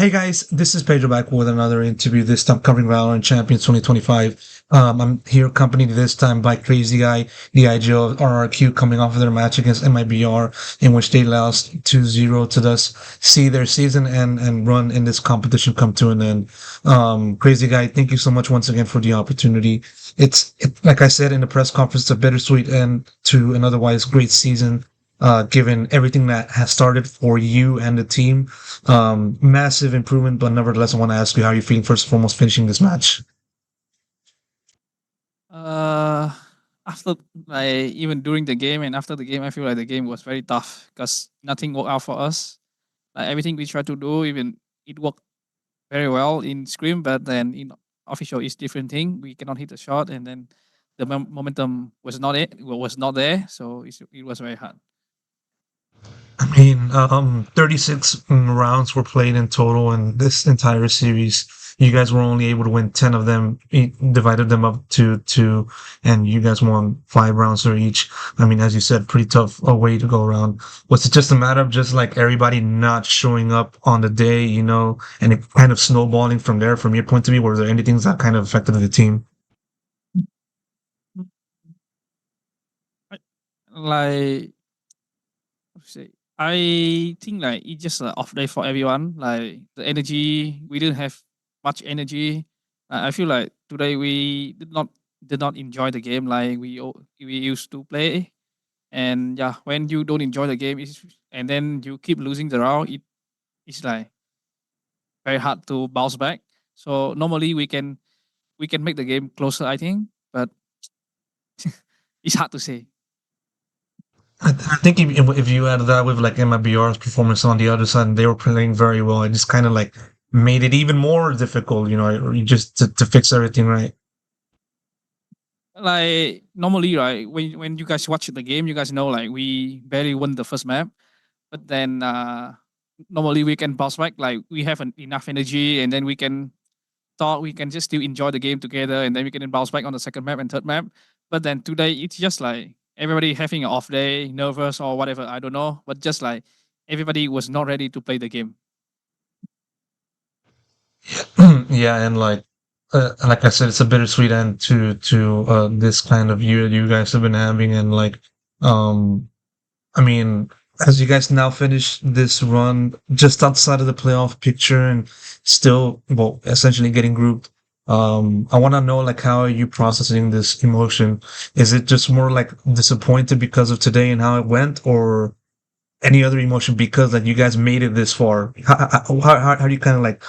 Hey guys, this is Pedro back with another interview, this time covering VALORANT Champions 2025. I'm here accompanied this time by Crazy Guy, the IGL RRQ, coming off of their match against MIBR, in which they lost 2-0 to thus see their season and run in this competition come to an end. Crazy Guy, thank you so much once again for the opportunity. Like I said in the press conference, it's a bittersweet end to an otherwise great season. Given everything that has started for you and the team. Massive improvement, but nevertheless, I want to ask you how you're feeling first and foremost finishing this match. Uh, After even during the game and after the game, I feel like the game was very tough because nothing worked out for us. Like everything we tried to do, even it worked very well in scrim, but then in official is different thing. We cannot hit a shot, and then the momentum was not there, so it was very hard. I mean, 36 rounds were played in total in this entire series. You guys were only able to win 10 of them, divided them up to two, and you guys won 5 rounds for each. I mean, as you said, pretty tough a way to go around. Was it just a matter of just like everybody not showing up on the day, and it kind of snowballing from there from your point of view? Or was there anything that kind of affected the team? Like how to say, I think like it's just an off day for everyone. Like the energy, we didn't have much energy. I feel like today we did not enjoy the game like we used to play. And yeah, when you don't enjoy the game, and then you keep losing the round, it's like very hard to bounce back. So normally we can make the game closer, I think, but it's hard to say. I think if you added that with like MIBR's performance on the other side, and they were playing very well, it just kind of like made it even more difficult, just to fix everything right. Like normally, right, when you guys watch the game, you guys know like we barely won the first map, but then normally we can bounce back. Like we have enough energy, and then we can thought we can just still enjoy the game together, and then we can bounce back on the second map and third map. But then today, it's just like everybody having an off day, nervous or whatever. I don't know, but just like everybody was not ready to play the game. Yeah, and like I said, it's a bittersweet end to this kind of year you guys have been having, and um, I mean, as you guys now finish this run just outside of the playoff picture and still, well, essentially getting grouped. I want to know like how are you processing this emotion? Is it just more like disappointed because of today and how it went, or any other emotion because like you guys made it this far? How do you kind of like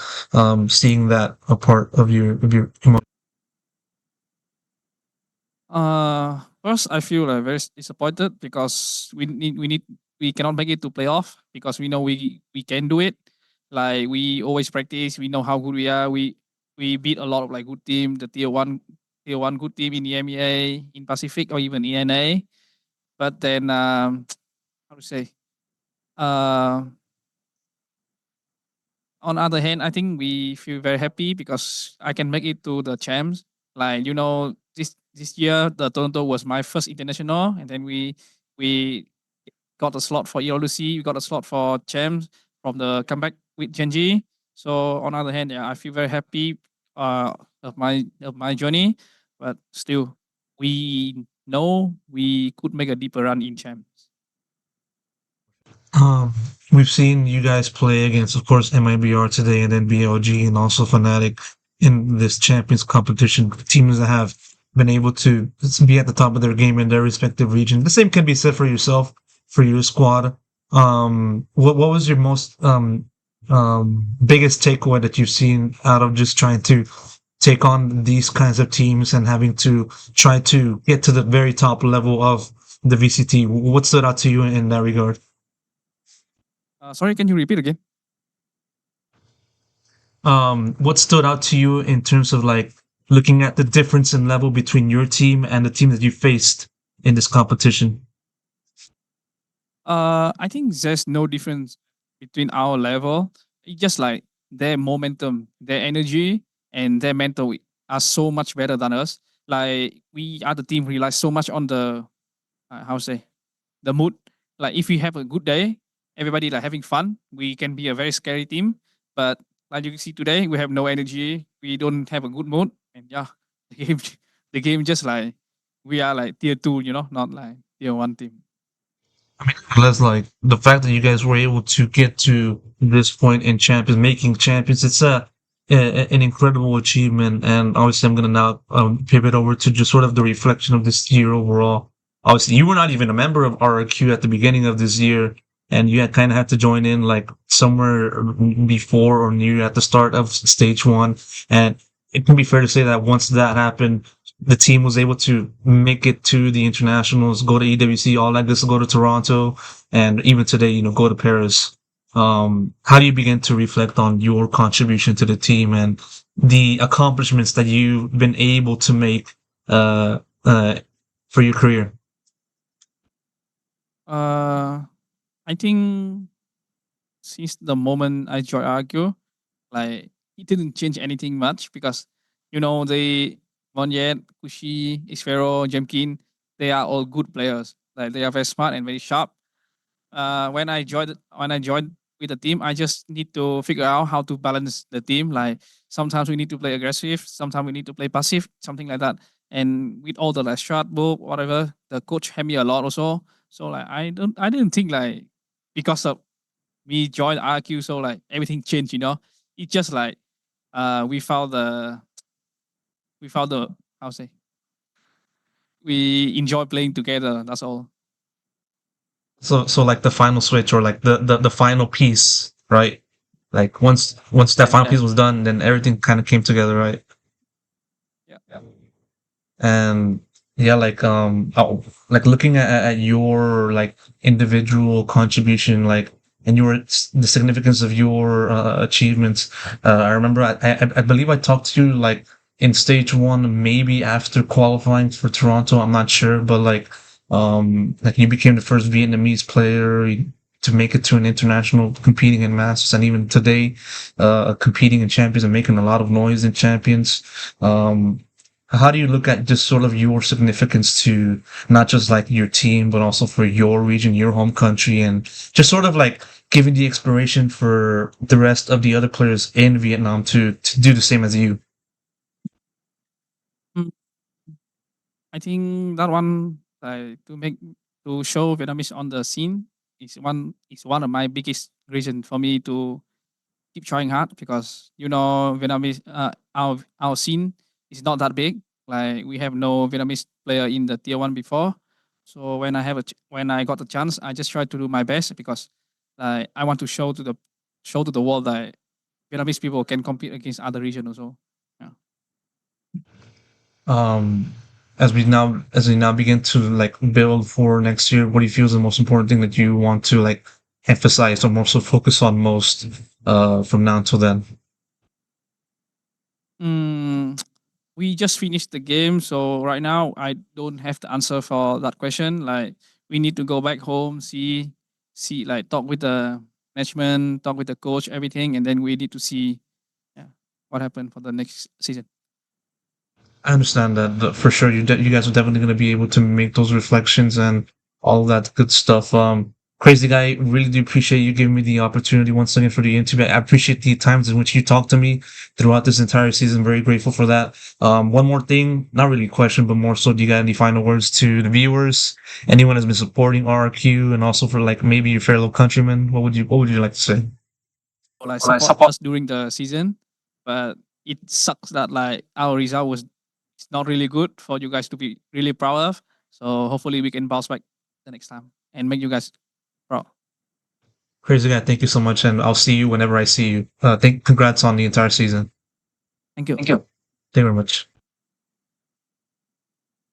seeing that a part of your emotion? First, I feel like very disappointed because we cannot make it to playoff because we know we can do it. Like we always practice, we know how good we are. We beat a lot of like good team, the tier one good team in EMEA, in Pacific or even ENA. But then how to say? Uh, on the other hand, I think we feel very happy because I can make it to the champs. Like this year, the Toronto was my first international, and then we got a slot for ELC, we got a slot for champs from the comeback with Genji. So on the other hand, yeah, I feel very happy of my journey, but still, we know we could make a deeper run in champs. Um, we've seen you guys play against, of course, MIBR today, and then BLG, and also Fnatic in this Champions competition. Teams that have been able to be at the top of their game in their respective region. The same can be said for yourself, for your squad. What was your most biggest takeaway that you've seen out of just trying to take on these kinds of teams and having to try to get to the very top level of the VCT? What stood out to you in that regard? Sorry, can you repeat again? What stood out to you in terms of like looking at the difference in level between your team and the team that you faced in this competition? I think there's no difference between our level. It's just like their momentum, their energy, and their mental are so much better than us. Like we are the team rely so much on the how to say the mood. Like if we have a good day, everybody like having fun. We can be a very scary team, but like you can see today, we have no energy. We don't have a good mood, and yeah, the game, the game just like we are like tier two, not like tier one team. I mean, that's like the fact that you guys were able to get to this point in champions, making champions. It's an incredible achievement, and obviously, I'm gonna now pivot over to just sort of the reflection of this year overall. Obviously, you were not even a member of RRQ at the beginning of this year, and you had kind of had to join in like somewhere before or near at the start of stage one. And it can be fair to say that once that happened, the team was able to make it to the internationals, go to EWC, all that good, go to Toronto, and even today, go to Paris. How do you begin to reflect on your contribution to the team and the accomplishments that you've been able to make uh, uh, for your career? Uh, I think since the moment I joined RRQ, like it didn't change anything much because they Monyet, Kushi, Isfero, Jemkin, they are all good players. Like they are very smart and very sharp. When I joined with the team, I just need to figure out how to balance the team. Like sometimes we need to play aggressive, sometimes we need to play passive, something like that. And with all the like shot book, whatever, the coach helped me a lot also. So like I didn't think like because of me joined RQ, so like everything changed. It's just like we found the how to say we enjoy playing together. That's all. So like the final switch or like the final piece, right? Like once that Yeah, final yeah, piece was done, then everything kind of came together, right? yeah. And yeah, like looking at your like individual contribution, like and the significance of your achievements. I remember I believe I talked to you like in stage one, maybe after qualifying for Toronto. I'm not sure, but like you became the first Vietnamese player to make it to an international competing in Masters, and even today, competing in Champions and making a lot of noise in Champions. How do you look at just sort of your significance to not just like your team, but also for your region, your home country, and just sort of like giving the inspiration for the rest of the other players in Vietnam to do the same as you? Mm, I think that one like to show Vietnamese on the scene is one of my biggest reason for me to keep trying hard because Vietnamese our scene is not that big. Like we have no Vietnamese player in the tier one before. So when I got the chance, I just try to do my best because like I want to show to the world that Vietnamese people can compete against other region also. Yeah. Um, as we now begin to like build for next year, what do you feel is the most important thing that you want to like emphasize or more so focus on most from now until then? Mm, we just finished the game, so right now I don't have the answer for that question. Like we need to go back home, see, like talk with the management, talk with the coach, everything, and then we need to see, yeah, what happened for the next season. I understand that for sure. You guys are definitely going to be able to make those reflections and all that good stuff. Crazy guy, really do appreciate you giving me the opportunity once again for the interview. I appreciate the times in which you talked to me throughout this entire season. Very grateful for that. One more thing, not really a question, but more so, do you got any final words to the viewers? Anyone has been supporting RQ, and also for like maybe your fellow countrymen? What would you like to say? Or like support us during the season, but it sucks that like our result was it's not really good for you guys to be really proud of. So hopefully we can bounce back the next time and make you guys proud. Crazy guy, thank you so much, and I'll see you whenever I see you. Congrats on the entire season. Thank you. Thank you very much.